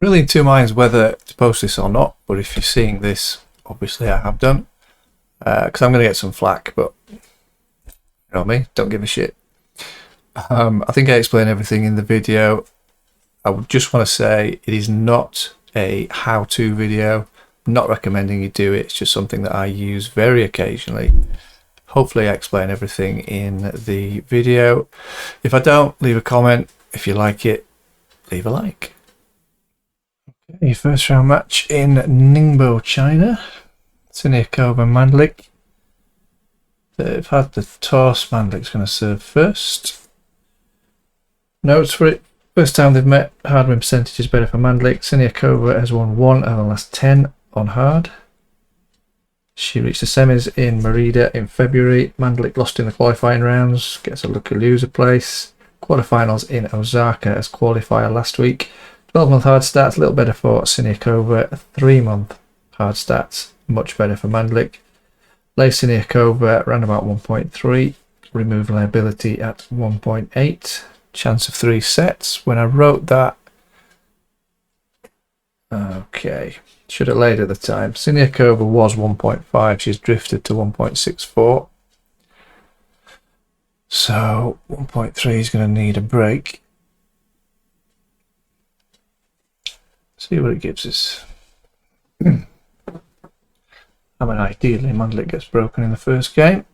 Really in two minds whether to post this or not, but if you're seeing this, obviously I have done, because I'm going to get some flack, but you know me, don't give a shit. I think I explained everything in the video. I would just want to say it is not a how-to video. I'm not recommending you do it. It's just something that I use very occasionally. Hopefully I explain everything in the video. If I don't, leave a comment. If you like it, leave a like. Okay, first round match in Ningbo, China. Siniakova and Mandlik. They've had the toss. Mandlik's going to serve first. Notes for it. First time they've met, hard win percentage is better for Mandlik. Siniakova has won 1 out of the last 10 on hard. She reached the semis in Merida in February. Mandlik lost in the qualifying rounds, gets a lucky loser place. Quarterfinals in Osaka as qualifier last week. 12-month hard stats, a little better for Siniakova. 3-month hard stats, much better for Mandlik. Lay Siniakova ran about 1.3. Remove liability at 1.8. Chance of 3 sets. When I wrote that, okay, should have laid at the time. Siniakova was 1.5. She's drifted to 1.64. So 1.3 is going to need a break. See what it gives us. I mean, ideally, Mandlik gets broken in the first game.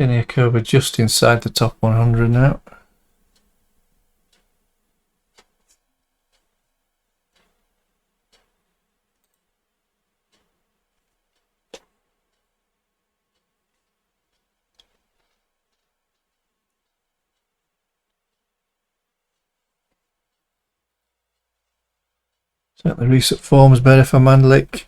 Siniakova just inside the top 100 now. Certainly recent form is better for Mandlik.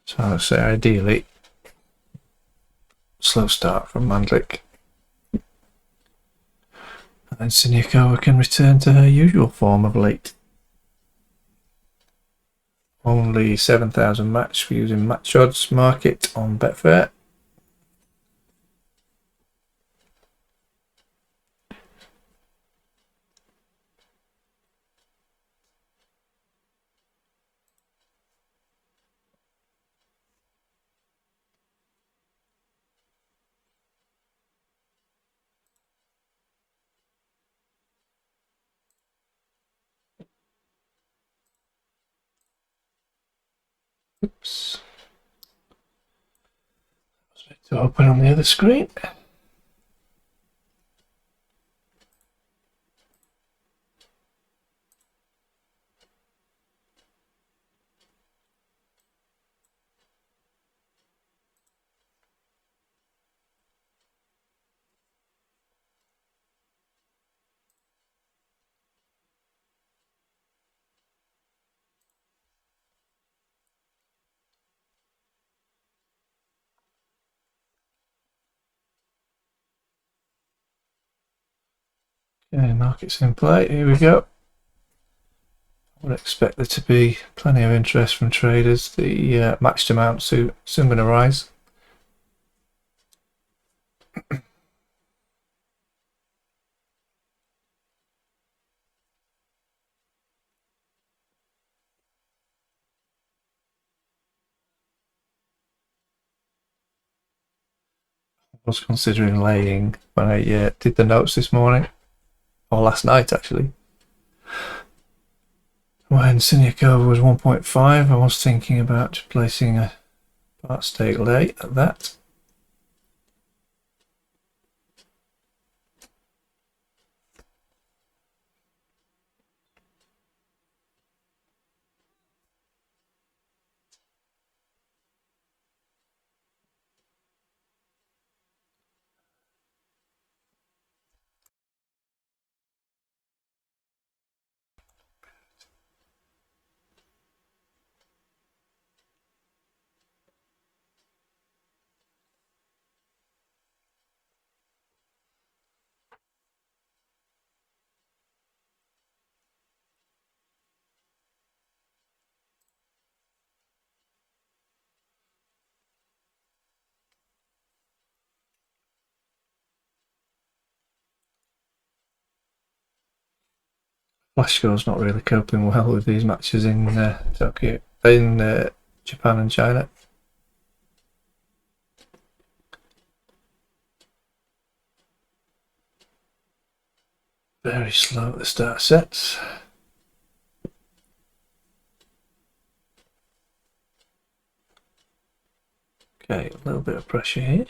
So I'd say ideally slow start from Mandlik. And then Siniakova can return to her usual form of late. Only 7,000 match for using match odds market on Betfair. Oops. To open on the other screen. Okay, markets in play. Here we go. I would expect there to be plenty of interest from traders. The matched amount soon going to rise. I was considering laying when I did the notes this morning, or last night actually. When Siniakova was 1.5, I was thinking about placing a part stake lay at that. Flashco's not really coping well with these matches in Tokyo, in Japan and China. Very slow at the start sets. Okay, a little bit of pressure here.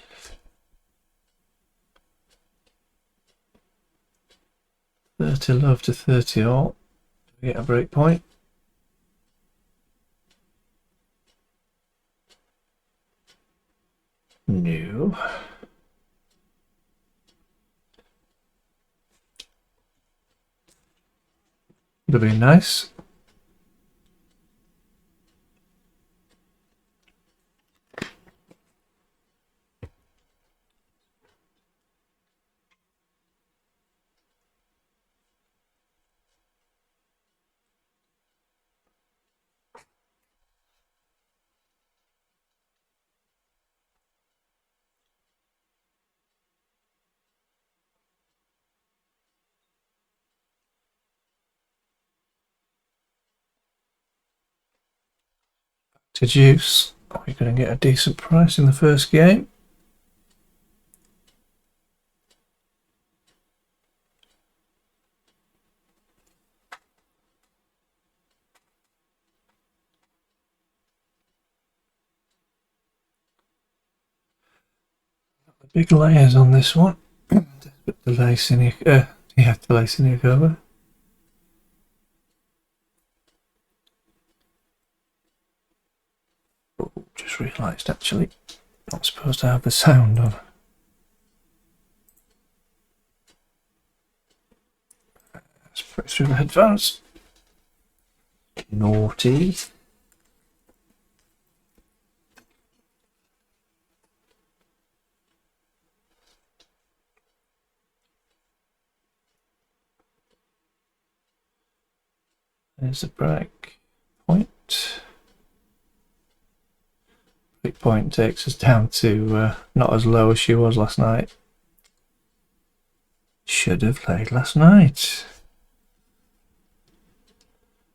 $30 love to 30 all. Do we get a break point? No. Would have been nice. To juice. We're going to get a decent price in the first game. The big layers on this one. Delay Siniakova. Oh, just realised actually, not supposed to have the sound on. Let's put it through the headphones. Naughty. There's the break point. Break point takes us down to not as low as she was last night. Should have played last night.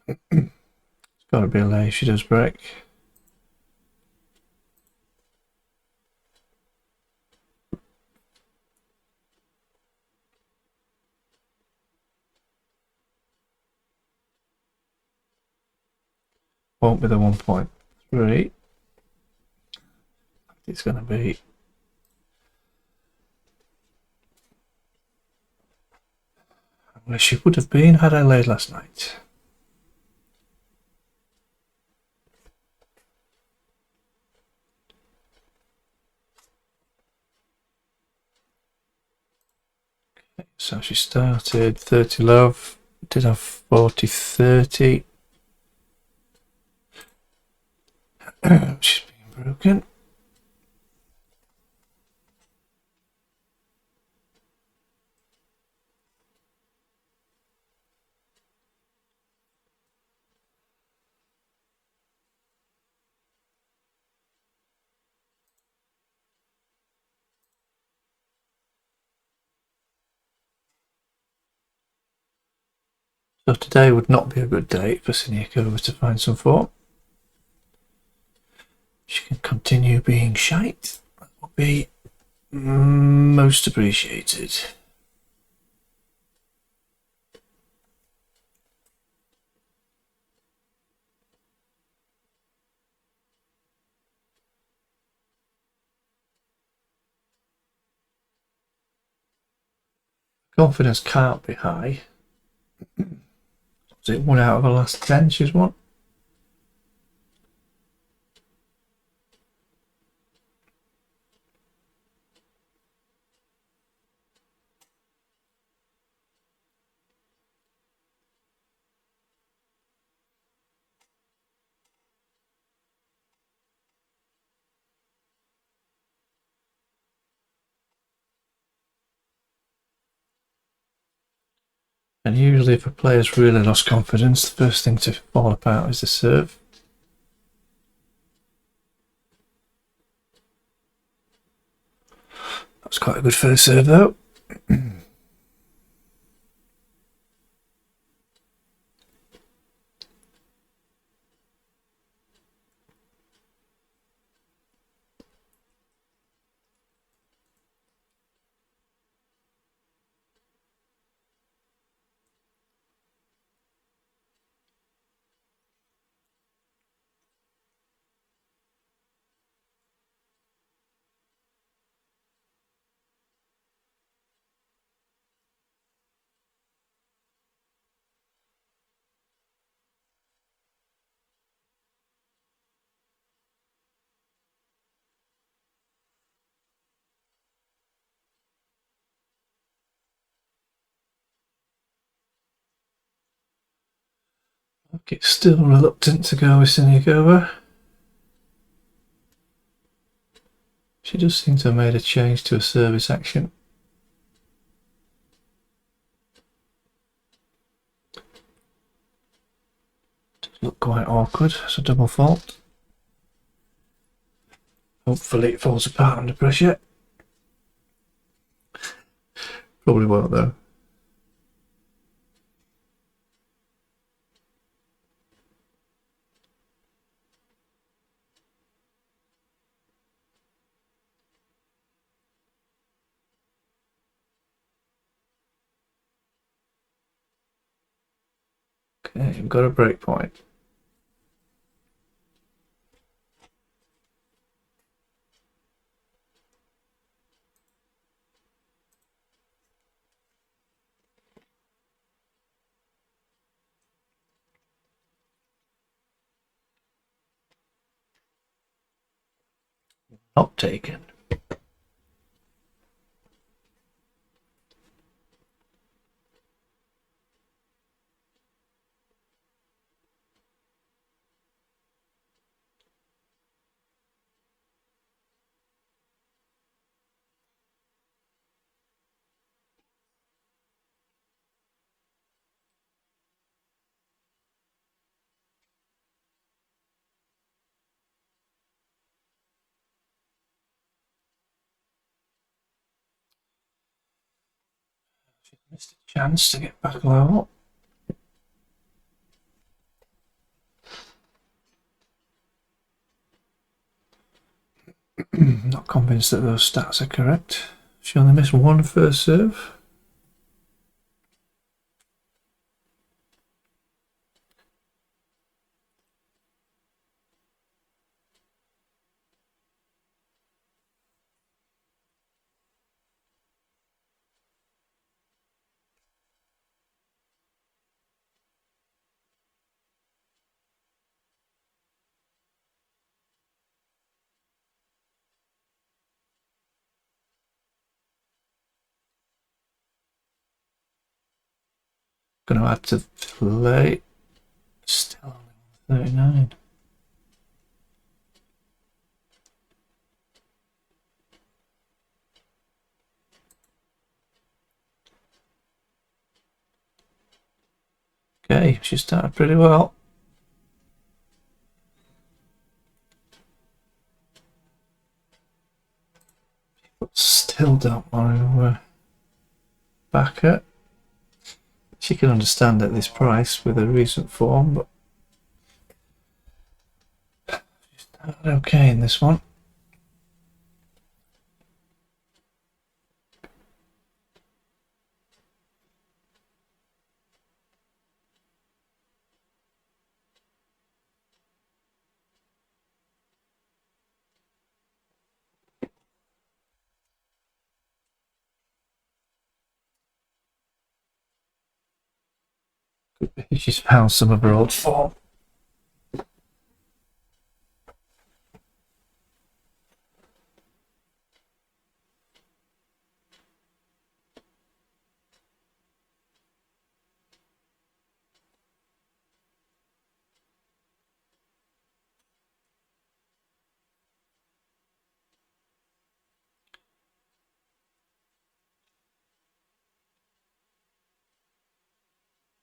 It's got to be a lay if she does break. Won't be the 1.3. It's going to be where she would have been had I laid last night. Okay, so she started 30 love, did have 40-30. She's being broken. So today would not be a good day for Siniakova to find some form. She can continue being shite. That would be most appreciated. Confidence can't be high. Was it 1 out of the last 10 she's won? And usually if a player's really lost confidence, the first thing to fall apart is the serve. That's quite a good first serve though. Okay, still reluctant to go with Siniakova. She does seem to have made a change to a service action. Does look quite awkward. It's a double fault. Hopefully it falls apart under pressure. Probably won't though. Okay, we've got a break point. Not taken. She missed a chance to get back level. Not convinced that those stats are correct. She only missed one first serve. Going to add to play. Still only 39. Okay, she started pretty well. But still don't want to back her. She can understand at this price with her recent form, but she's not okay in this one. She's found some of her old form.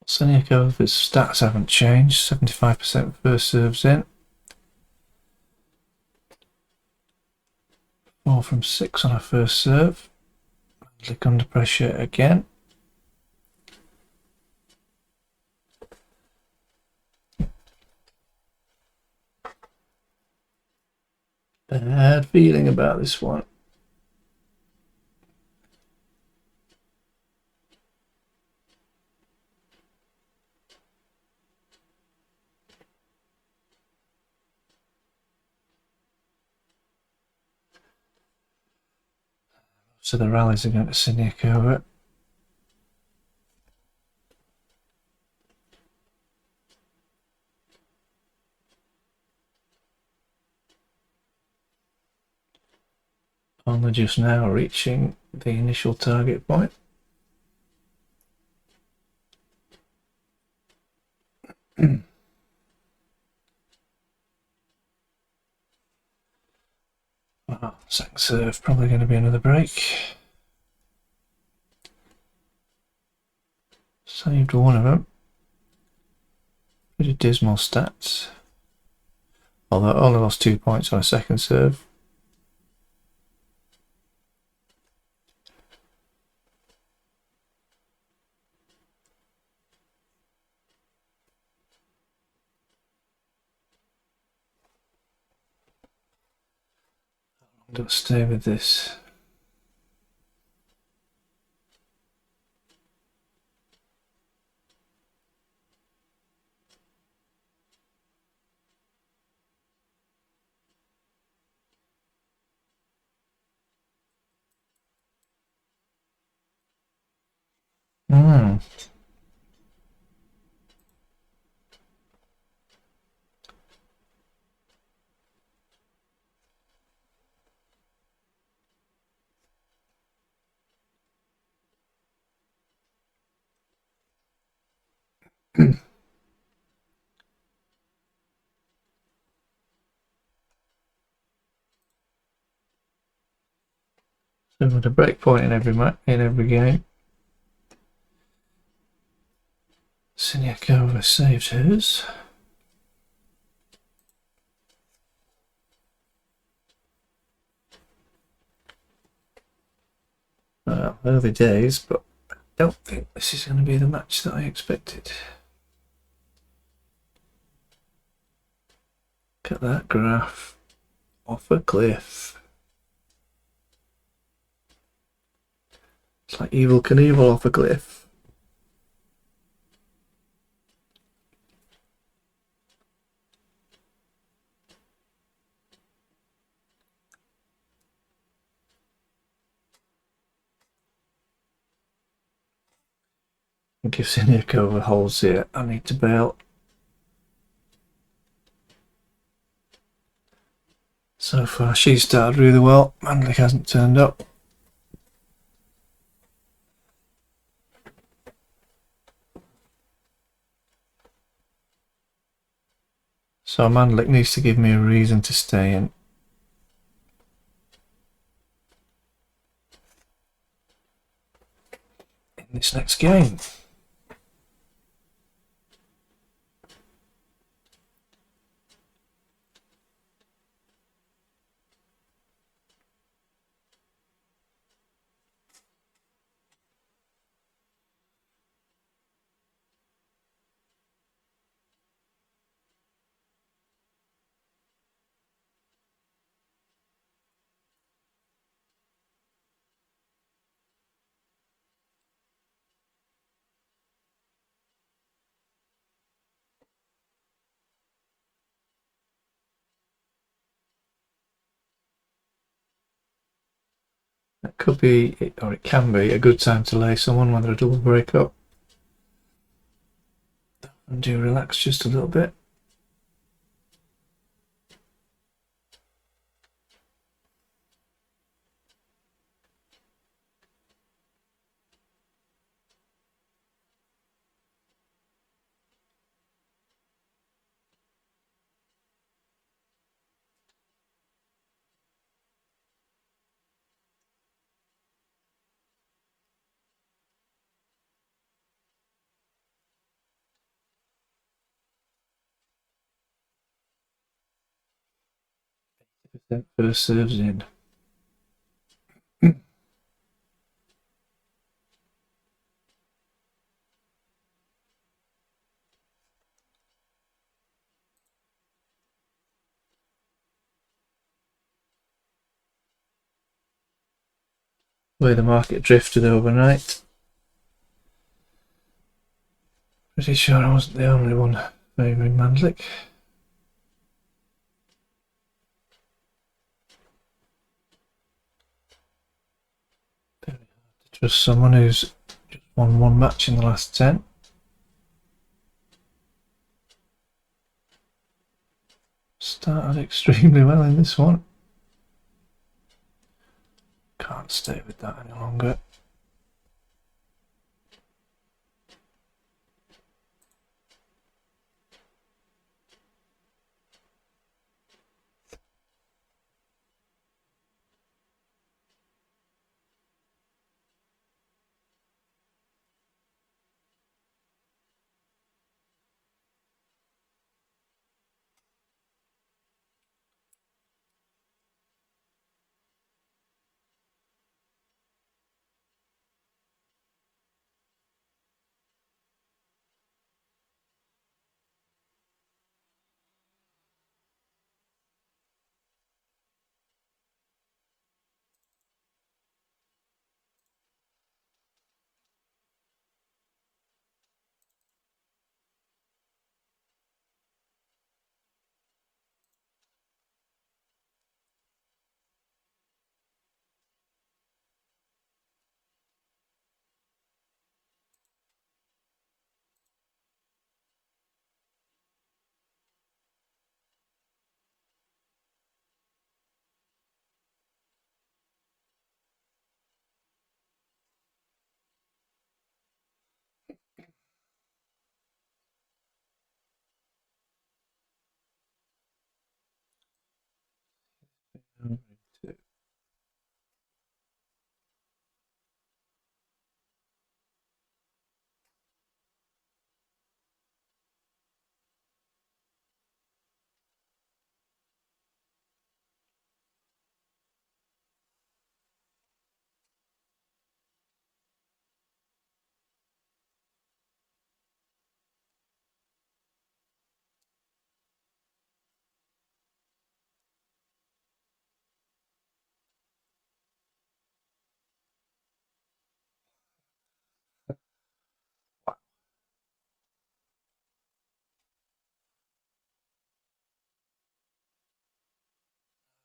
Siniakova's stats haven't changed. 75% first serves in. 4 from 6 on her first serve. Mandlik under pressure again. Bad feeling about this one. So the rallies are going to Siniakova. Only just now reaching the initial target point. Oh, second serve, probably going to be another break. Saved one of them. Pretty dismal stats. Although only lost 2 points on a second serve. I'm going to stay with this. So with a break point in every game. Siniakova saved hers. Well, early days, but I don't think this is going to be the match that I expected. Look at that graph. Off a cliff. It's like Evel Knievel off a cliff. I think if Siniakova holds here, I need to bail. So far, she's started really well. Mandlik hasn't turned up. So Mandlik needs to give me a reason to stay in this next game. That could be, or it can be, a good time to lay someone when they're a double break up. and do relax just a little bit. First serves in. Where the market drifted overnight. Pretty sure I wasn't the only one favouring Mandlik. Very hard to trust someone who's just won one match in the last 10. Started extremely well in this one. Can't stay with that any longer. Two.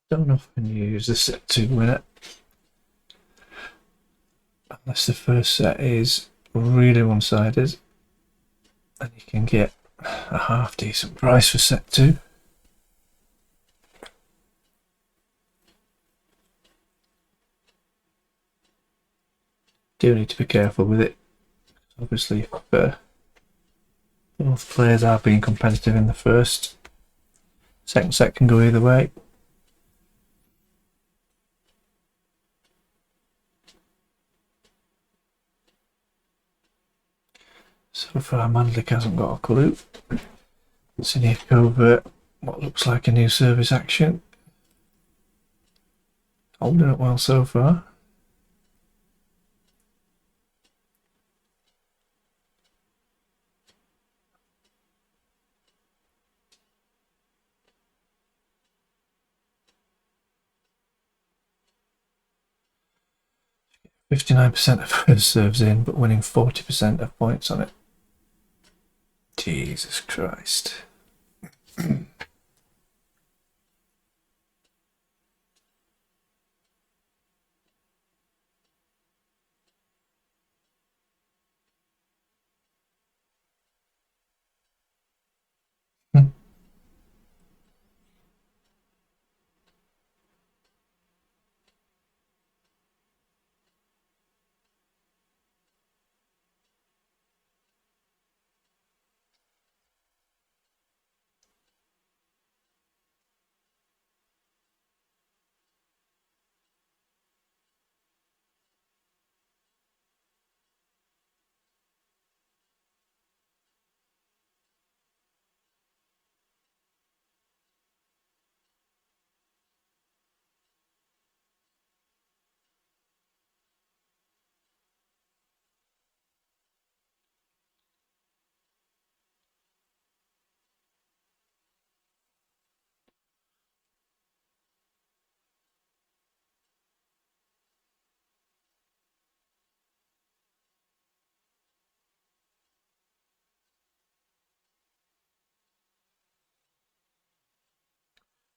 Don't often use the set 2 winner unless the first set is really one-sided and you can get a half decent price for set 2. Do need to be careful with it. Obviously, if both players are being competitive in the first, second set can go either way. So far, Mandlik hasn't got a clue. Siniakova, what looks like a new service action. Holding it well so far. %59% of first serves in, but winning 40% of points on it. Jesus Christ.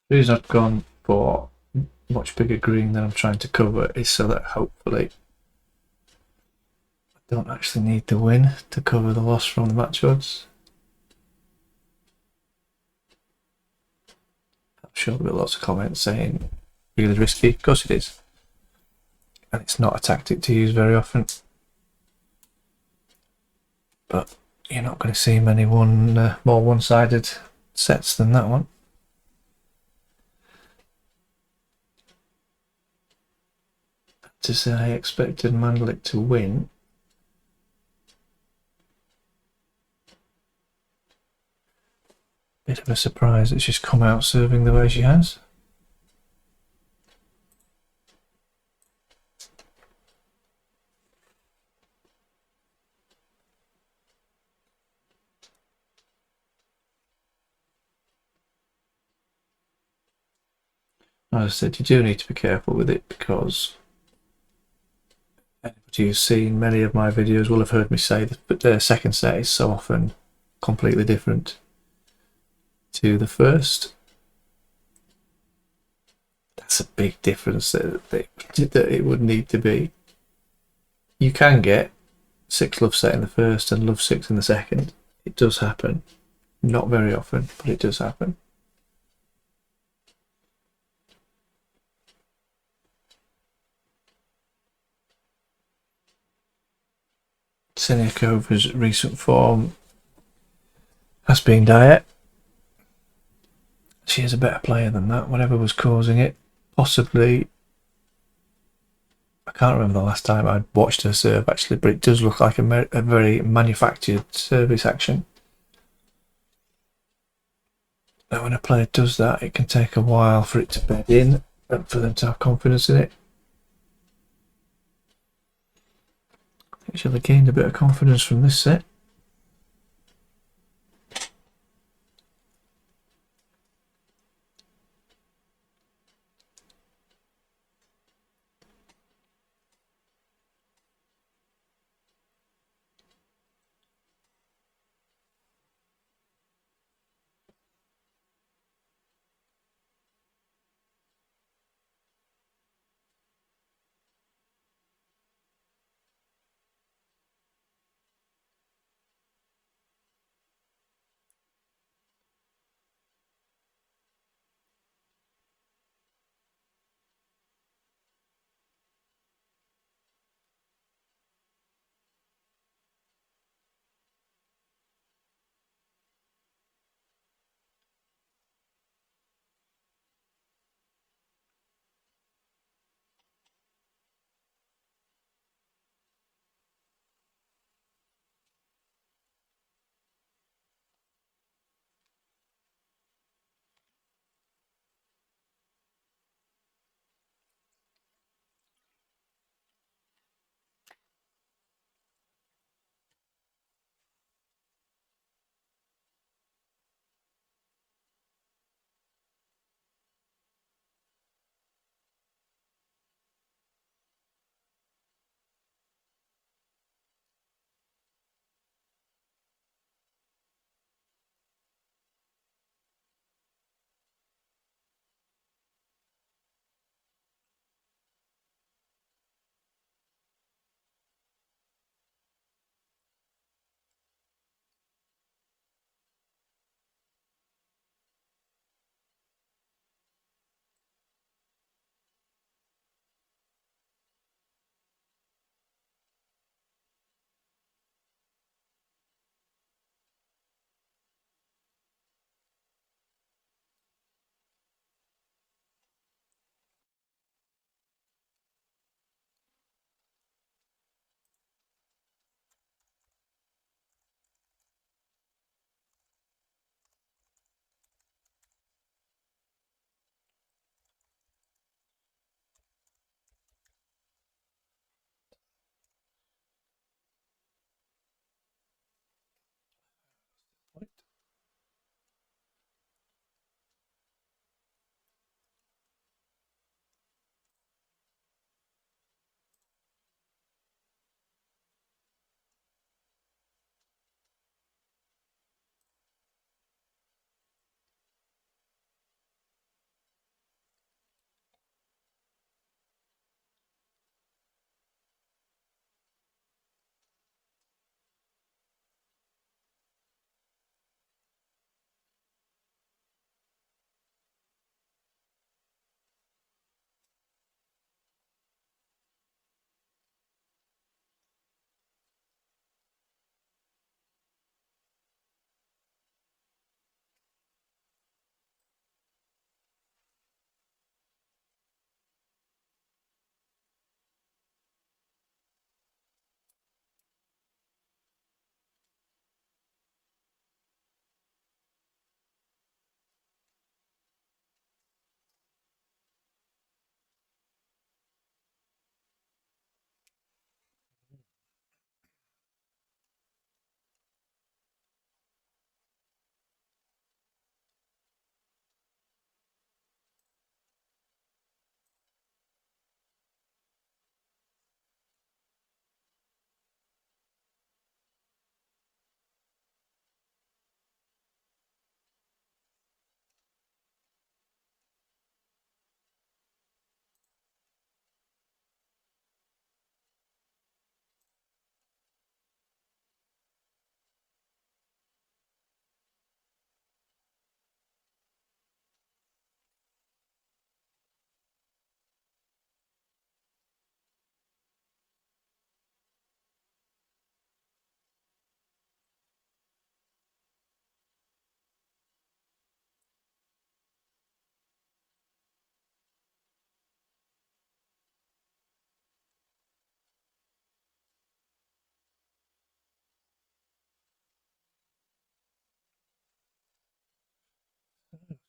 The reason I've gone for much bigger green than I'm trying to cover is so that hopefully I don't actually need the win to cover the loss from the match odds. I'm sure there'll be lots of comments saying really risky. Of course it is. And it's not a tactic to use very often. But you're not going to see many more one-sided sets than that one. To say I expected Mandlik to win. Bit of a surprise that she's come out serving the way she has. As I said, you do need to be careful with it because anybody who's seen many of my videos will have heard me say that the second set is so often completely different to the first. That's a big difference that it would need to be. You can get 6 love set in the first and love 6 in the second. It does happen. Not very often, but it does happen. Siniakova's recent form has been dire. She is a better player than that, whatever was causing it. Possibly, I can't remember the last time I'd watched her serve actually, but it does look like a very manufactured service action. Now when a player does that, it can take a while for it to bed in and for them to have confidence in it. I think she'll have gained a bit of confidence from this set.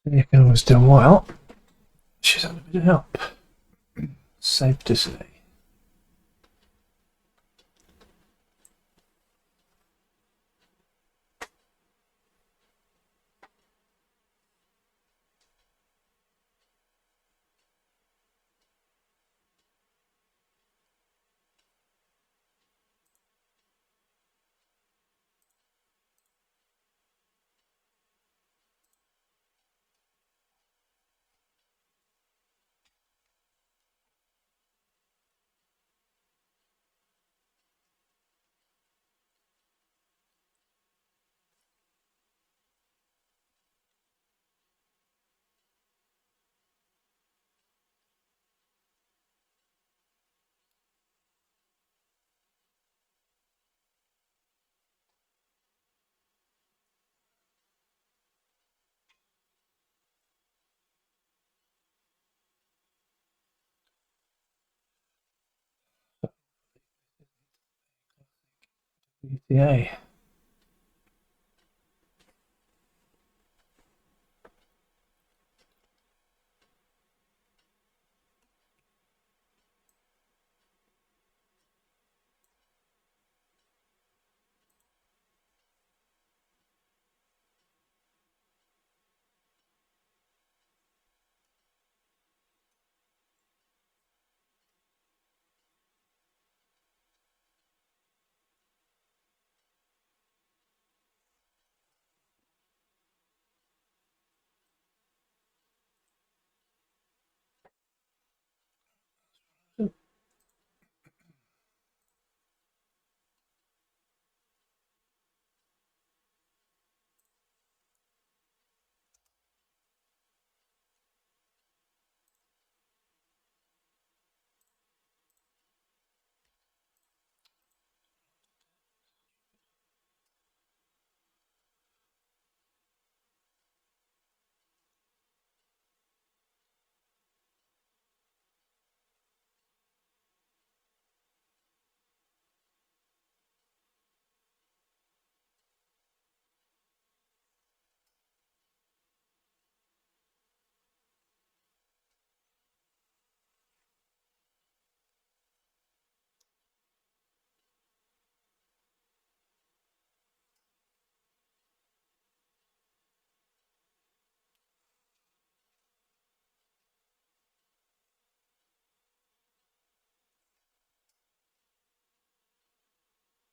Siniakova's done well. She's had a bit of help. Safe to say. ETA.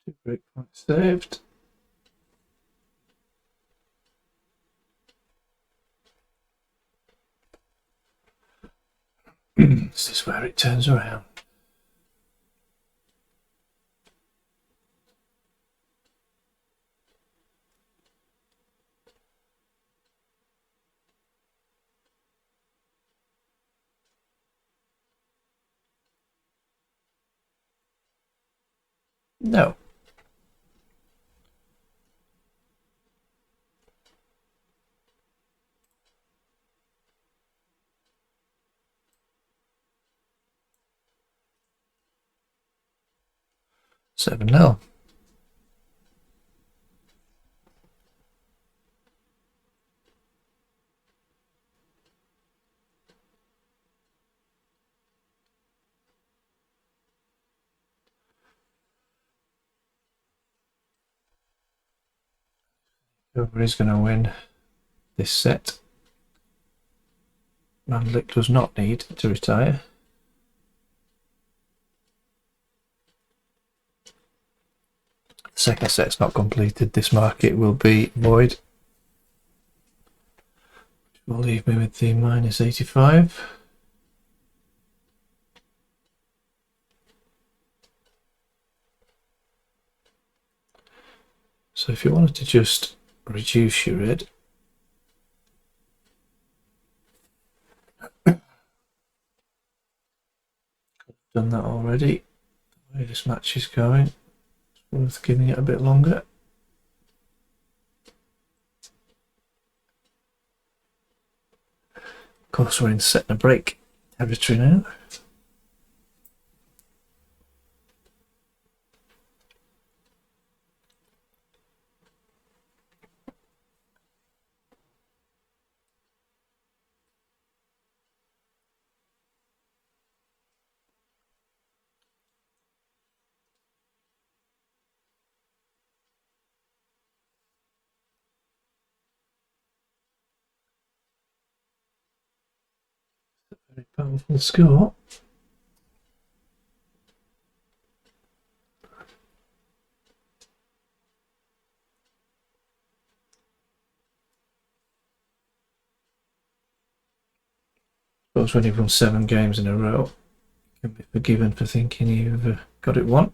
Two breakpoints saved. This is where it turns around. No. Seven nil. Whoever is going to win this set. Mandlik does not need to retire. The second set's not completed. This market will be void. Which will leave me with the minus 85. So if you wanted to just reduce your red, done that already. The way this match is going, it's worth giving it a bit longer. Of course, we're in set and a break territory now. Very powerful score. I suppose when you've won 7 games in a row, you can be forgiven for thinking you've got it won.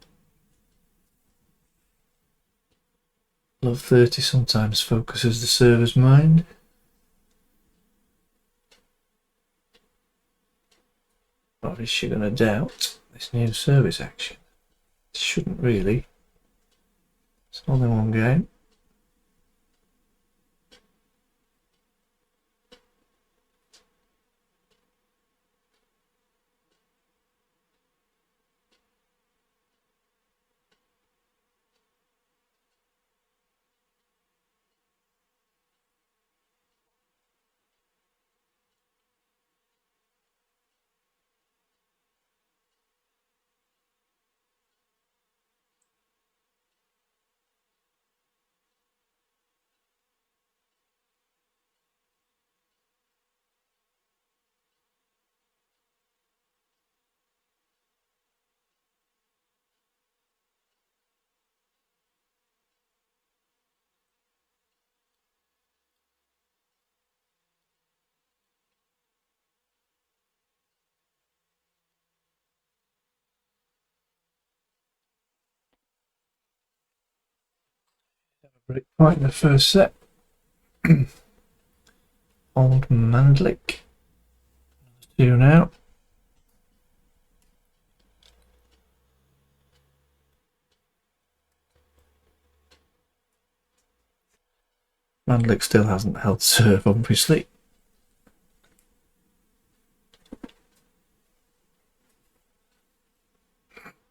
Love 30 sometimes focuses the server's mind. Or is she going to doubt this new service action? Shouldn't really. It's only one game. Break point in the first set. Old Mandlik. 2 now. Mandlik still hasn't held serve, obviously.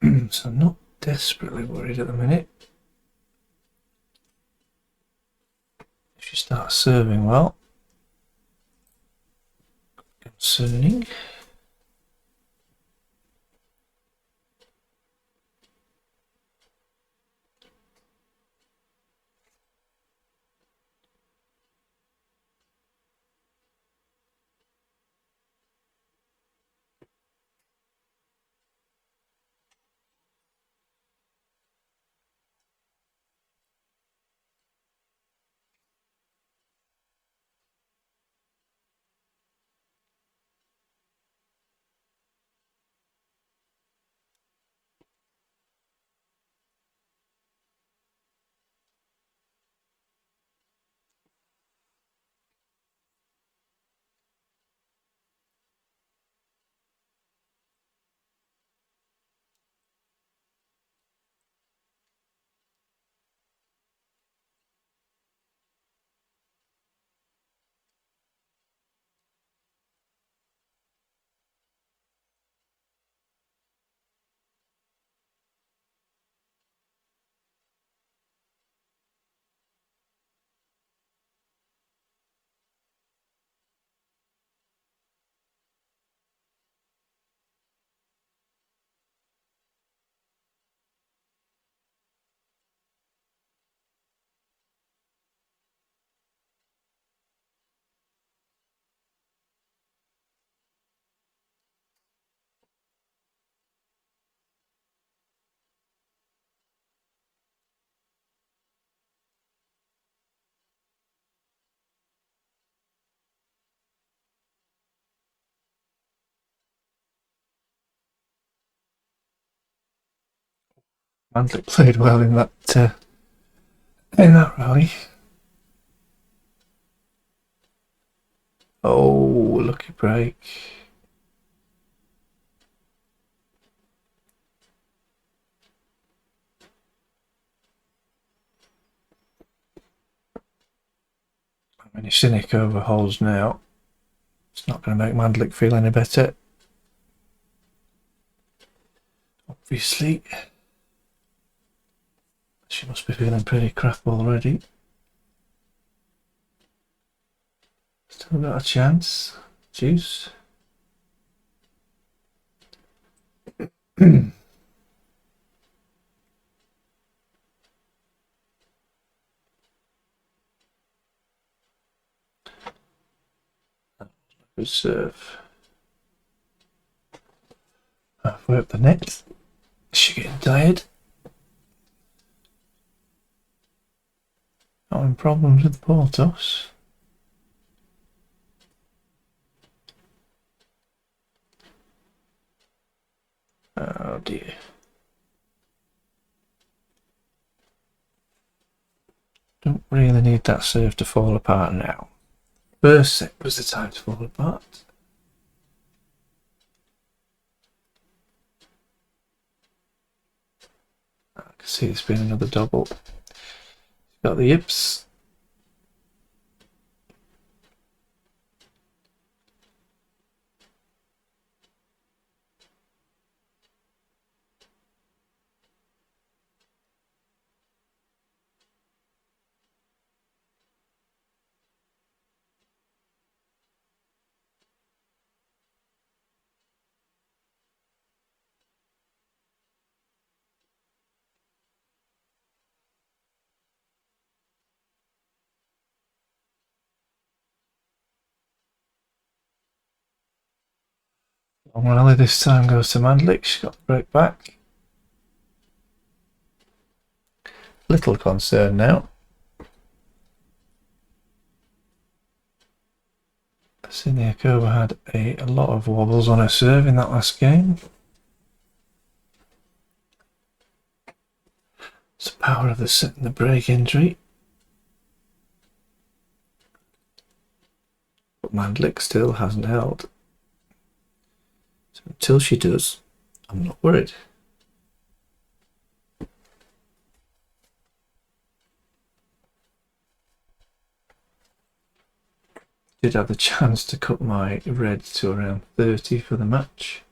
So I'm not desperately worried at the minute. If she starts serving well, concerning. Mandlik played well in that rally. Oh, lucky break. I mean, if Siniakova holds now, it's not going to make Mandlik feel any better. Obviously, she must be feeling pretty crap already. Still got a chance. Juice. Good serve. Halfway up the net. Is she getting tired? Having problems with the ball toss. Oh dear. Don't really need that serve to fall apart now. First set was the time to fall apart. I can see it's been another double. Got the yips. Long rally this time goes to Mandlik. She's got the break back. Little concern now. Siniakova had a lot of wobbles on her serve in that last game. It's the power of the set and the break injury. But Mandlik still hasn't held. So until she does, I'm not worried. Did have the chance to cut my red to around 30 for the match.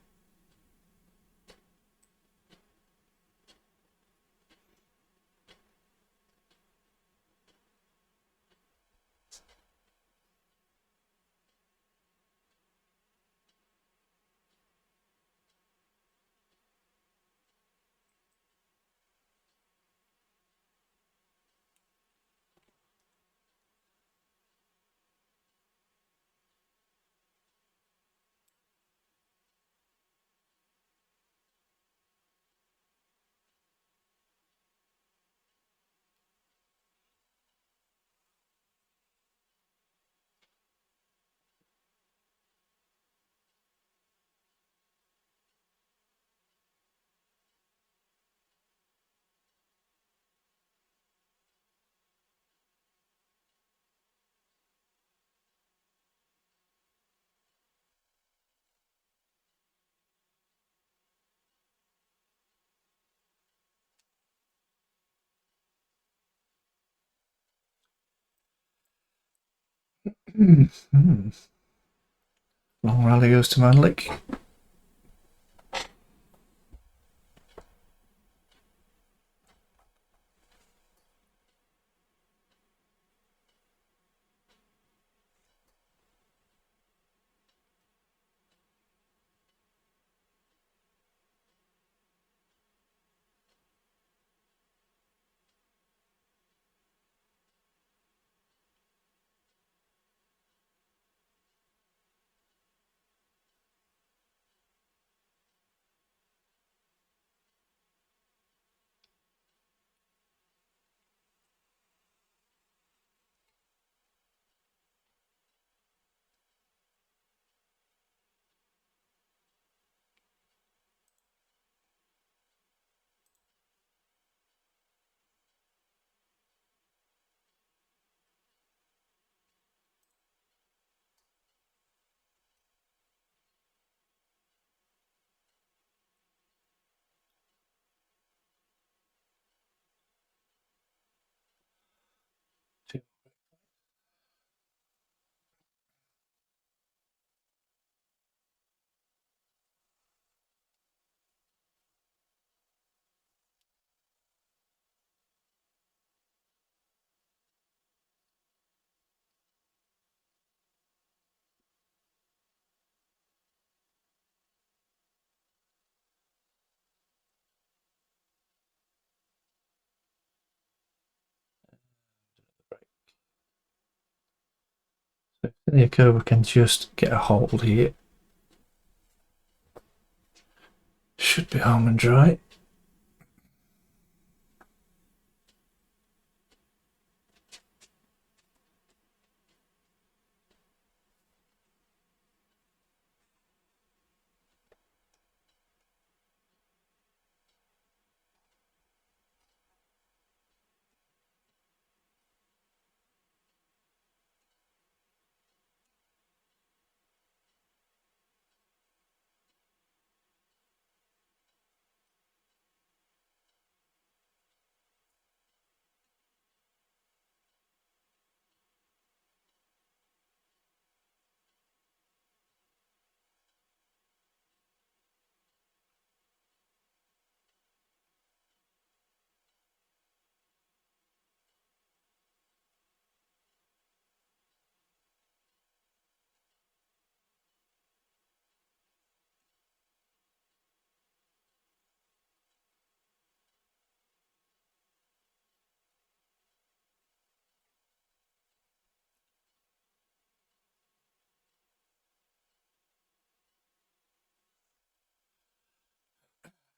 Long rally goes to Mandlik. So Siniakova can just get a hold here. Should be home and dry.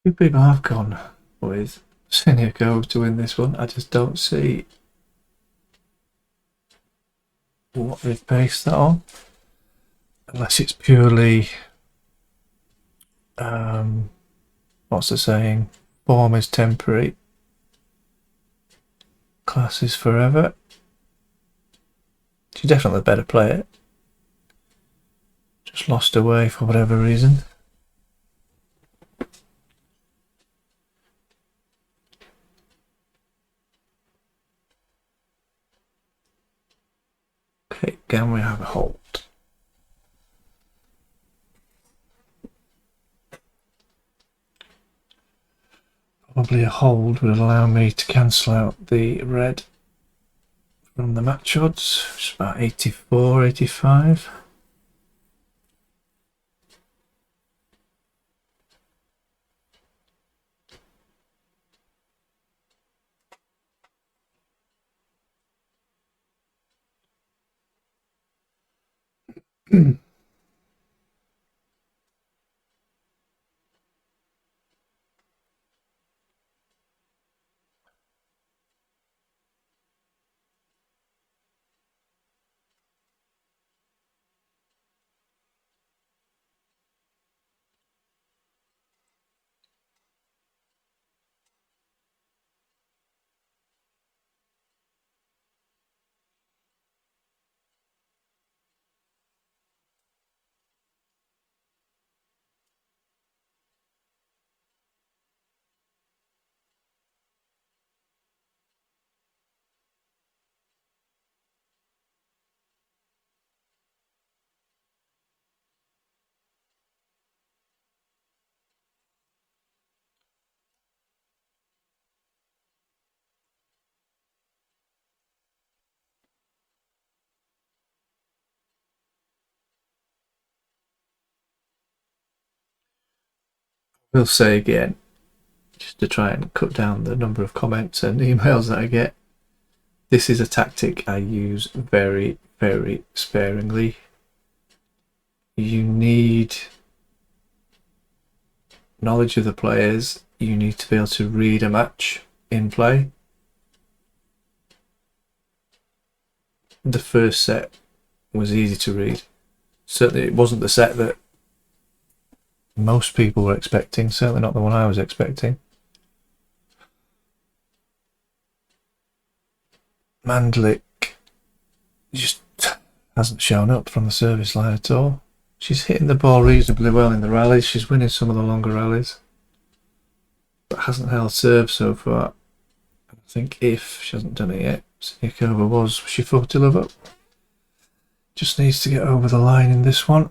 Few people have gone with Siniakova to win this one. I just don't see what they've based that on, unless it's purely what's the saying? Form is temporary, class is forever. She's definitely a better player. Just lost away for whatever reason. Okay, can we have a hold? Probably a hold would allow me to cancel out the red from the match odds, which is about 84, 85. We'll say again, just to try and cut down the number of comments and emails that I get, this is a tactic I use very, very sparingly. You need knowledge of the players. You need to be able to read a match in play. The first set was easy to read. Certainly it wasn't the set that most people were expecting, certainly not the one I was expecting. Mandlik just hasn't shown up from the service line at all. She's hitting the ball reasonably well in the rallies. She's winning some of the longer rallies, but hasn't held serve so far. I think if she hasn't done it yet, Siniakova was she 40 love up. Just needs to get over the line in this one.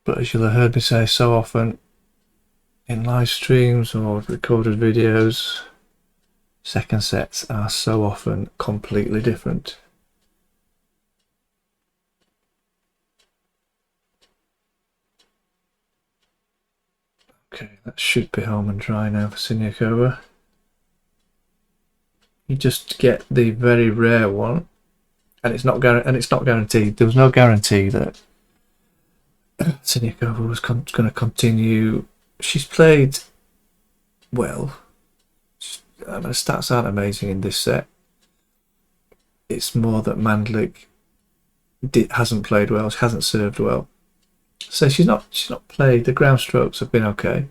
But as you'll have heard me say so often in live streams or recorded videos, second sets are so often completely different. Okay, that should be home and dry now for Siniakova. You just get the very rare one, and it's not guaranteed. There was no guarantee that Siniakova was going to continue. She's played well. Her stats aren't amazing in this set. It's more that Mandlik hasn't played well. She hasn't served well. So she's not played. The ground strokes have been okay.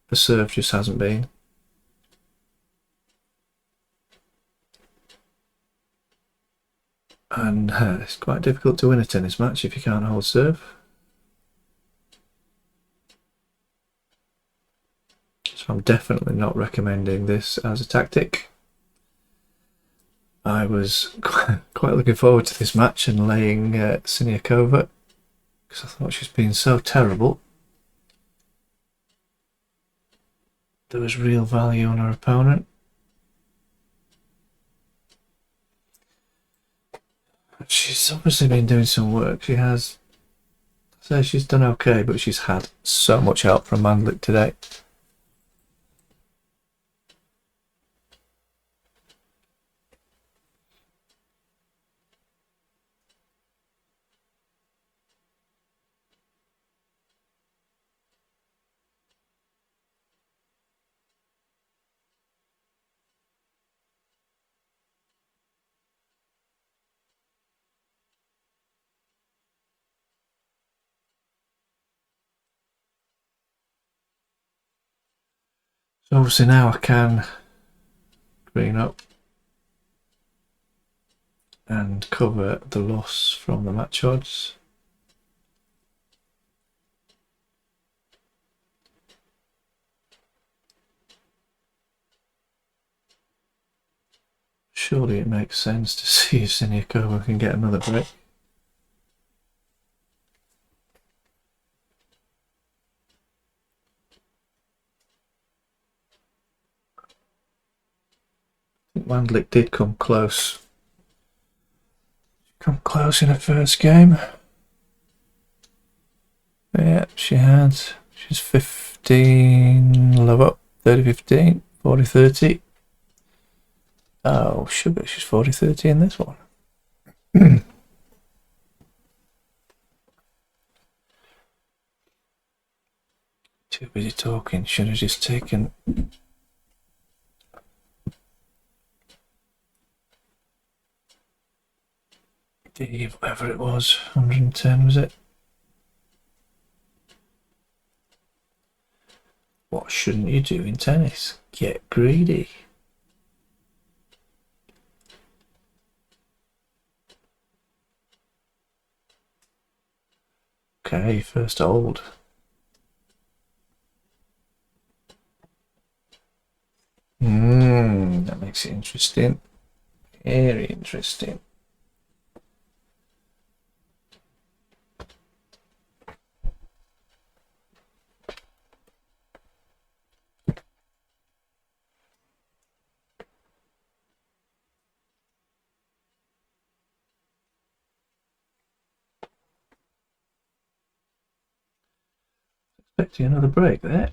The serve just hasn't been. And it's quite difficult to win a tennis match if you can't hold serve. So I'm definitely not recommending this as a tactic. I was quite looking forward to this match and laying Siniakova because I thought she's been so terrible. There was real value on her opponent. She's obviously been doing some work. She has. So she's done okay, but she's had so much help from Mandlik today. So obviously now I can green up and cover the loss from the match odds. Surely it makes sense to see if Siniakova can get another break. I think Mandlik did come close. Come close in her first game. Yeah, she had. She's 15 love up, 30-15, 40-30. Oh, sugar, she's 40-30 in this one. Too busy talking, should have just taken the whatever it was, 110 was it? What shouldn't you do in tennis? Get greedy. Okay, first hold. That makes it interesting. Very interesting. Expecting another break there.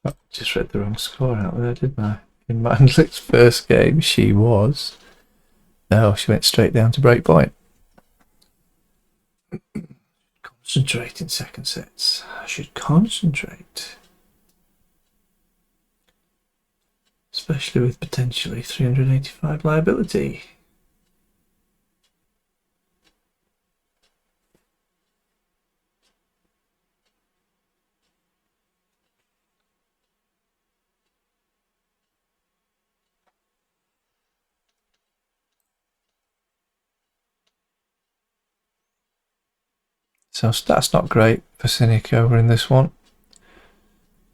Oh, just read the wrong score out there, didn't I? In Mandlik's first game, she was. No, she went straight down to break point. Concentrate in second sets. I should concentrate. Especially with potentially 385 liability. So that's not great for Siniakova in this one.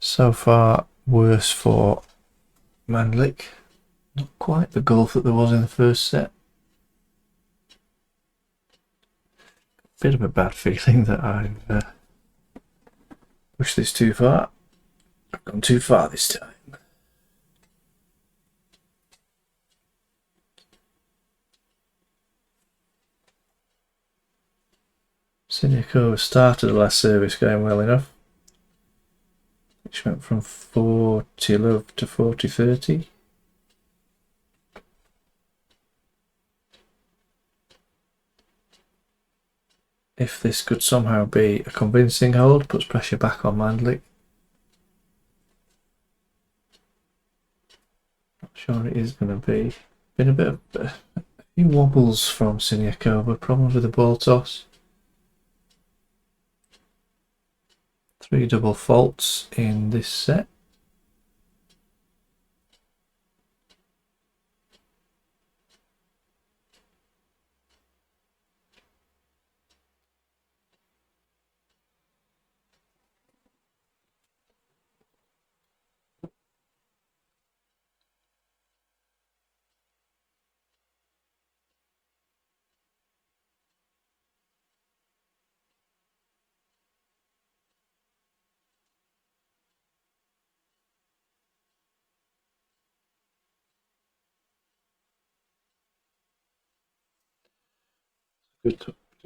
So far, worse for Mandlik. Not quite the gulf that there was in the first set. bit of a bad feeling that I've pushed this too far. I've gone too far this time. Siniakova started the last service going well enough. Which went from 40 love to 40-30. If this could somehow be a convincing hold, puts pressure back on Mandlik. Not sure it is going to be. Been a bit of a few wobbles from Siniakova, problems with the ball toss. 3 double faults in this set.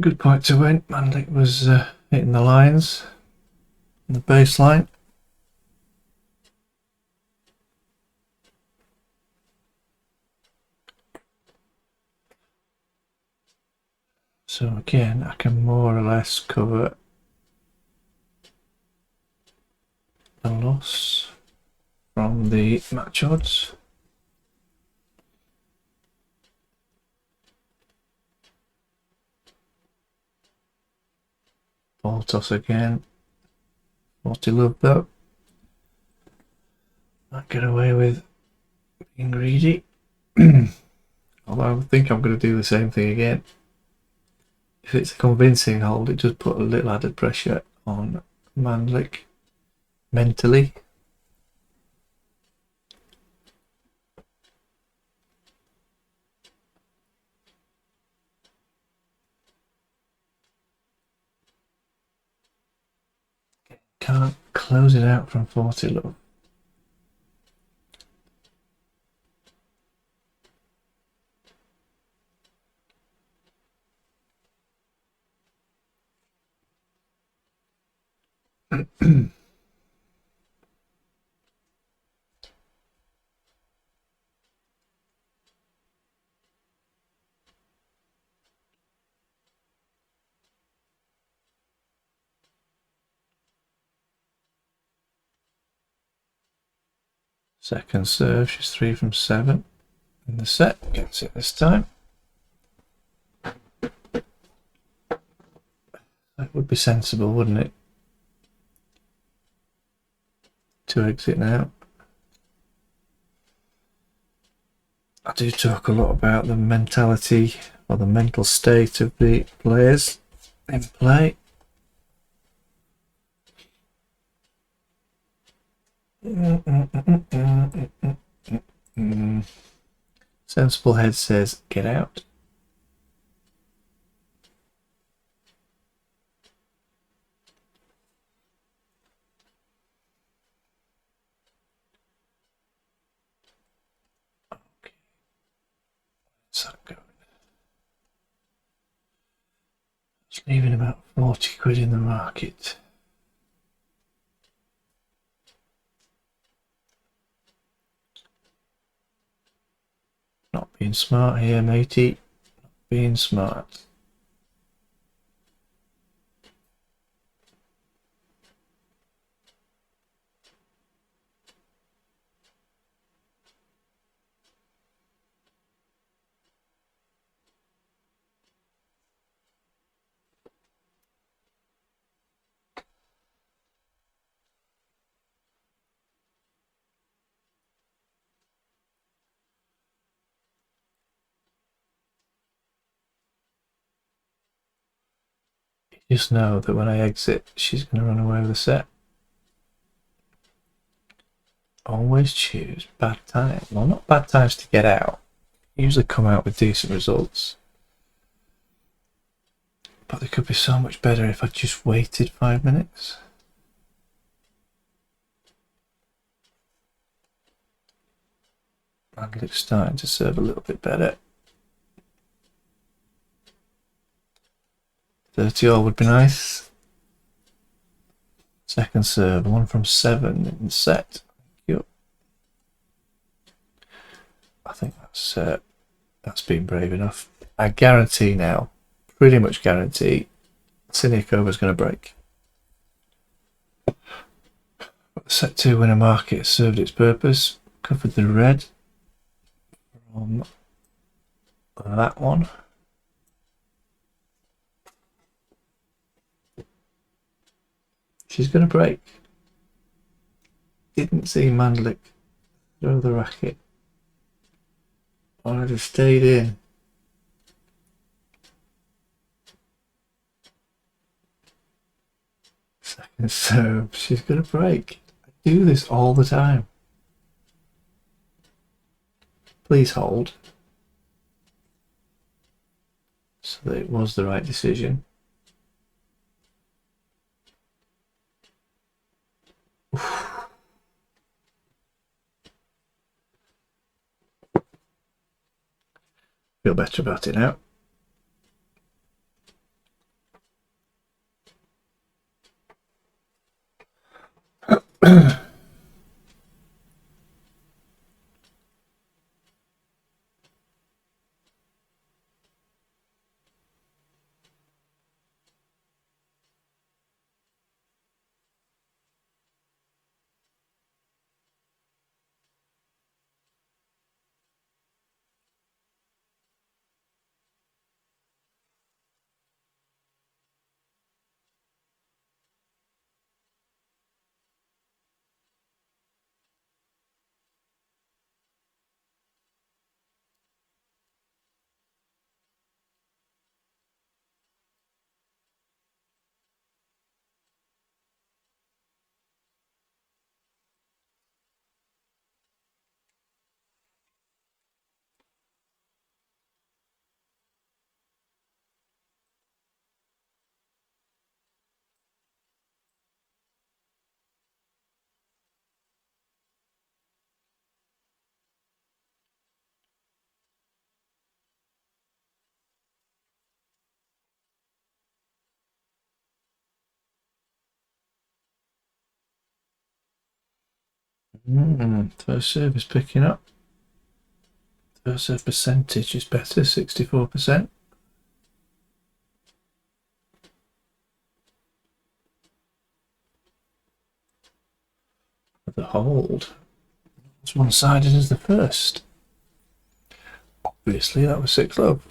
Good point to win. Mandlik was hitting the lines on the baseline. So again, I can more or less cover the loss from the match odds. Ball toss again. 40 love though. Might get away with being greedy. Although I think I'm going to do the same thing again. If it's a convincing hold, it does put a little added pressure on Mandlik mentally. Can't close it out from 40 love. Second serve, she's 3 from 7 in the set. Gets it this time. That would be sensible, wouldn't it? To exit now. I do talk a lot about the mentality or the mental state of the players in play. Sensible head says get out. Okay. So going. Just leaving about 40 quid in the market. Not being smart here, matey. Not being smart. Just know that when I exit, she's going to run away with the set. Always choose bad times. Well, not bad times to get out. Usually come out with decent results. But they could be so much better if I just waited 5 minutes. Mandlik's starting to serve a little bit better. 30-all would be nice. Second serve, 1 from 7 in set. Thank you. I think that's been brave enough. I guarantee now, pretty much guarantee, Siniakova is going to break. But the set 2 winner market served its purpose. Covered the red from that one. She's going to break. Didn't see Mandlik throw the racket. I'd have stayed in. Second serve. She's going to break. I do this all the time. Please hold. So that it was the right decision. Feel better about it now. First serve is picking up. First serve percentage is better, 64%. The hold. It's one-sided as the first. Obviously, that was 6-love.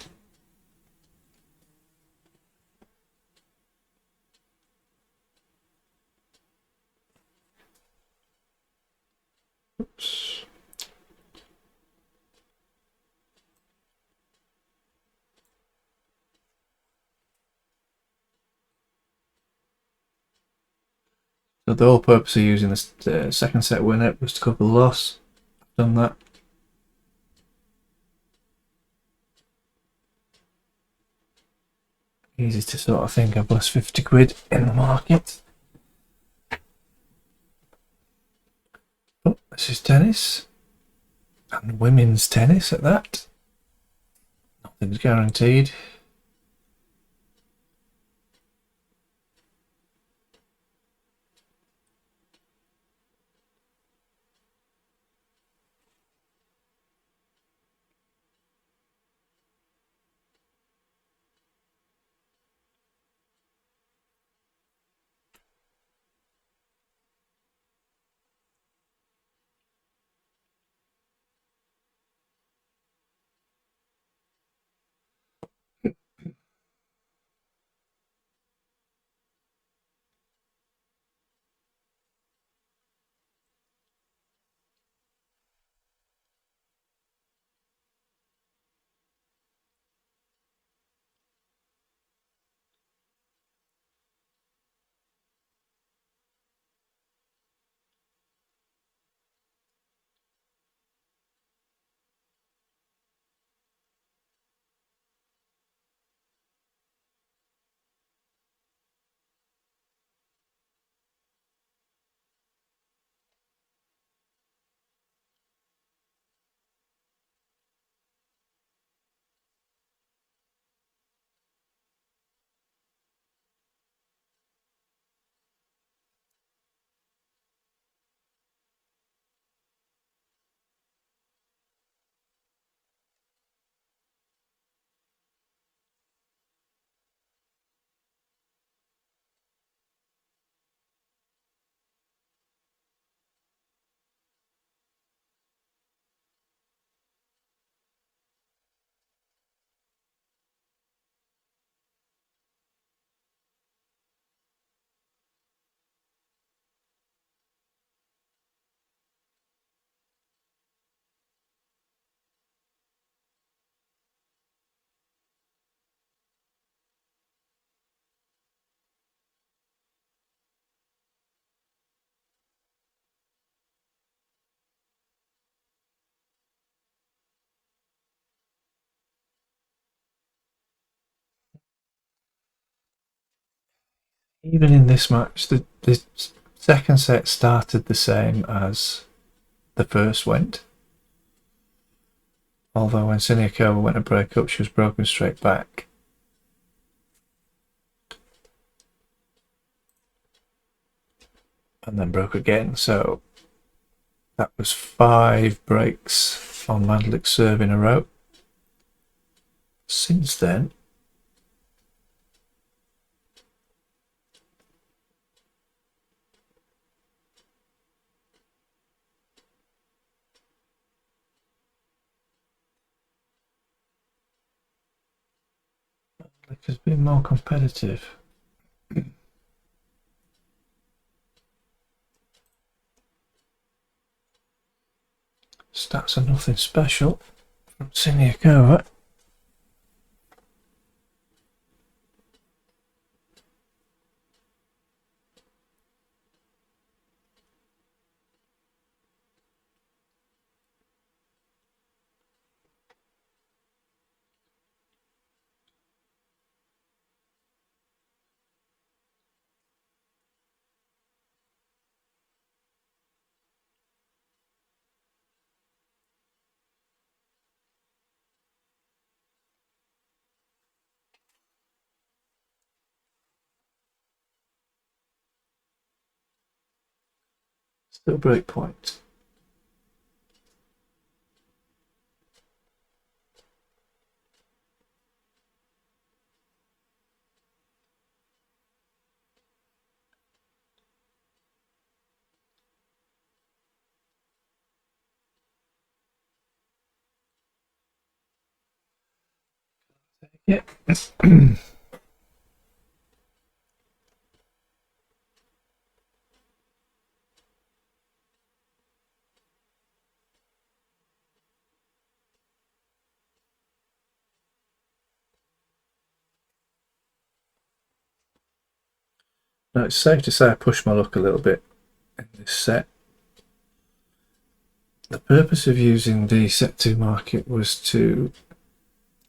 Oops. So the whole purpose of using this second set winner was to cover the loss. I've done that. Easy to sort of think I've lost 50 quid in the market. But this is tennis. And women's tennis at that. Nothing's guaranteed. even in this match, the second set started the same as the first went. Although when Siniakova went to break up, she was broken straight back. And then broke again. So that was 5 breaks on Mandlik's serve in a row. Since then, Mandlik has been more competitive. Stats are nothing special from Siniakova. Still break point. Yeah. Now it's safe to say I pushed my luck a little bit in this set. The purpose of using the set 2 market was to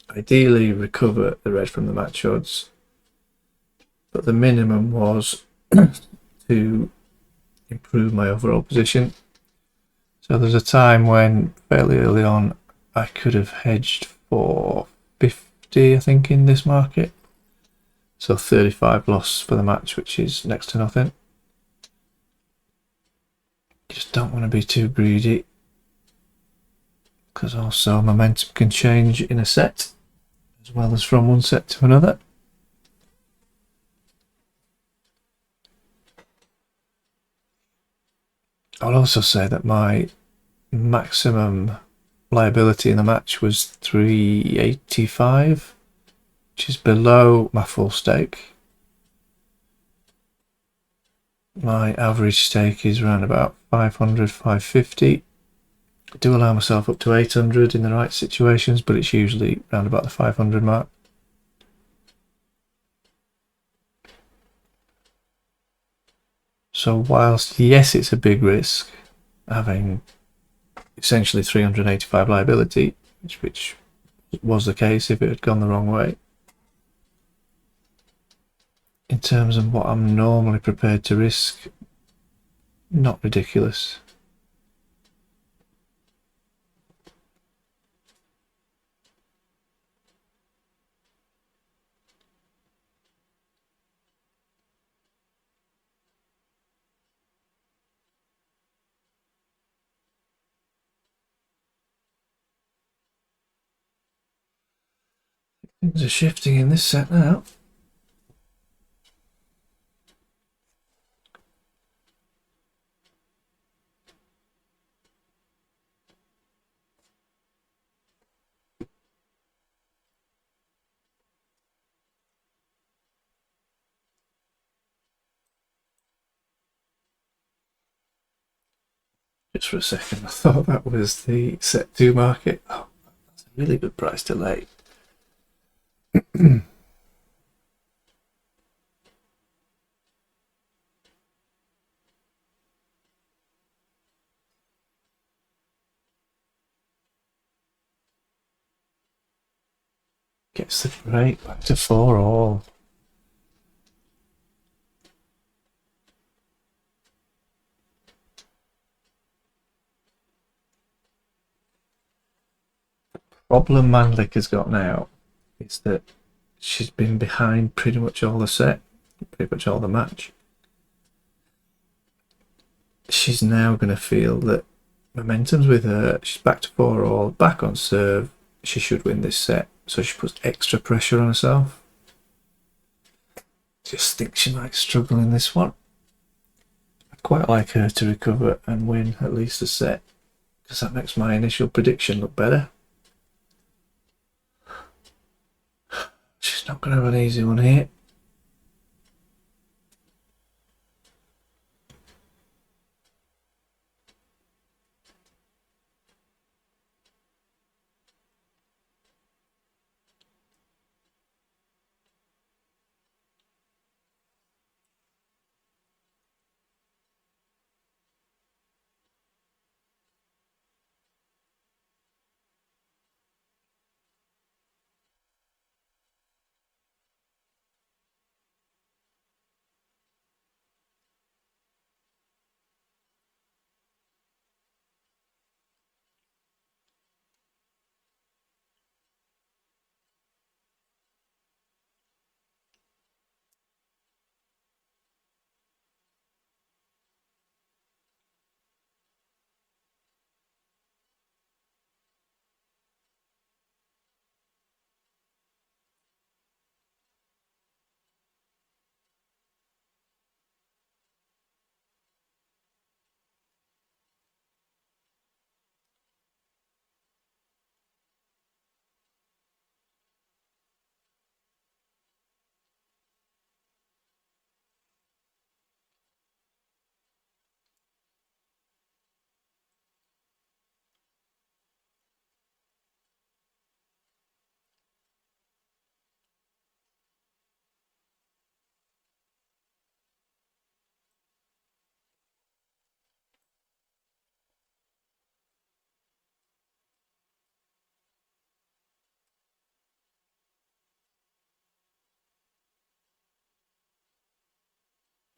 ideally recover the red from the match odds, but the minimum was to improve my overall position. So there's a time when fairly early on I could have hedged for 50, I think, in this market. So 35 loss for the match, which is next to nothing. Just don't want to be too greedy, because also momentum can change in a set as well as from one set to another. I'll also say that my maximum liability in the match was 385, which is below my full stake. My average stake is around about 500, 550. I do allow myself up to 800 in the right situations, but it's usually around about the 500 mark. So whilst, yes, it's a big risk, having essentially 385 liability, which was the case if it had gone the wrong way, in terms of what I'm normally prepared to risk, not ridiculous. Things are shifting in this set now. Just for a second, I thought that was the set 2 market. Oh, that's a really good price to lay. Gets the break back to 4 all. problem Mandlik has got now is that she's been behind pretty much all the set, pretty much all the match. She's now going to feel that momentum's with her. She's back to 4-all, back on serve. She should win this set, so she puts extra pressure on herself. Just think she might struggle in this one. I'd quite like her to recover and win at least a set, because that makes my initial prediction look better. She's not going to have an easy one here.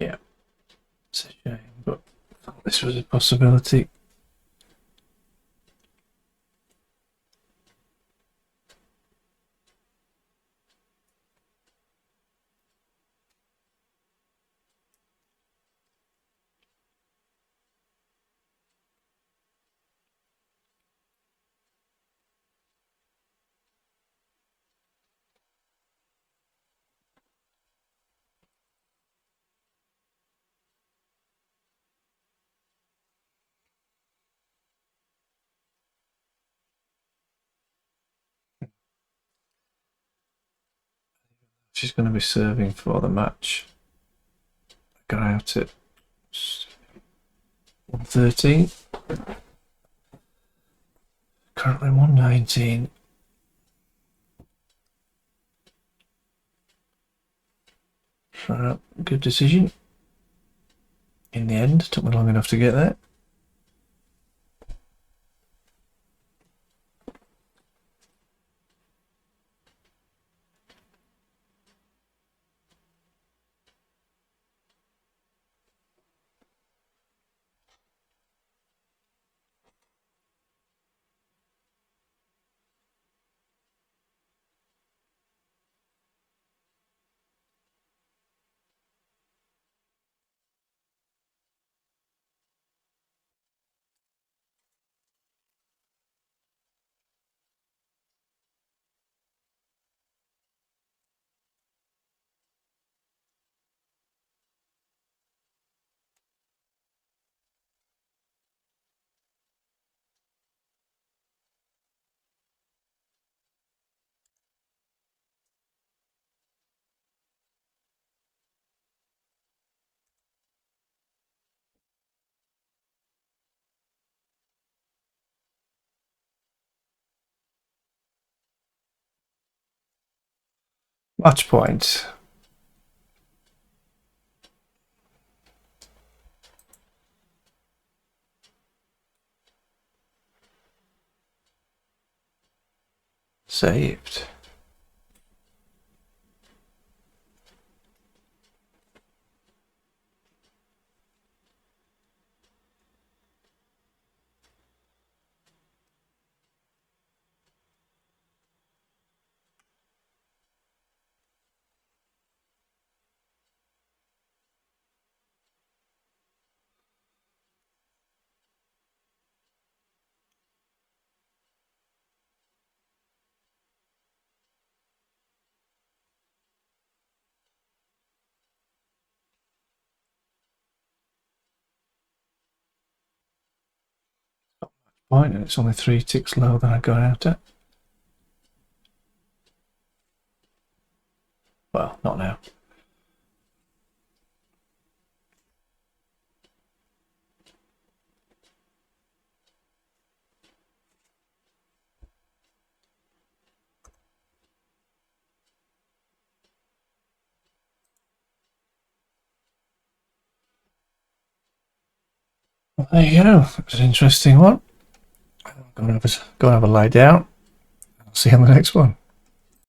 Yeah, it's a shame, but I thought this was a possibility. She's going to be serving for the match. I got out at 113. Currently 119. Good decision. In the end, took me long enough to get there. Match point. Saved. point, and it's only 3 ticks lower than I got out at. Well, not now. Well, there you go. It's an interesting one. Go and have a lie down. I'll see you on the next one.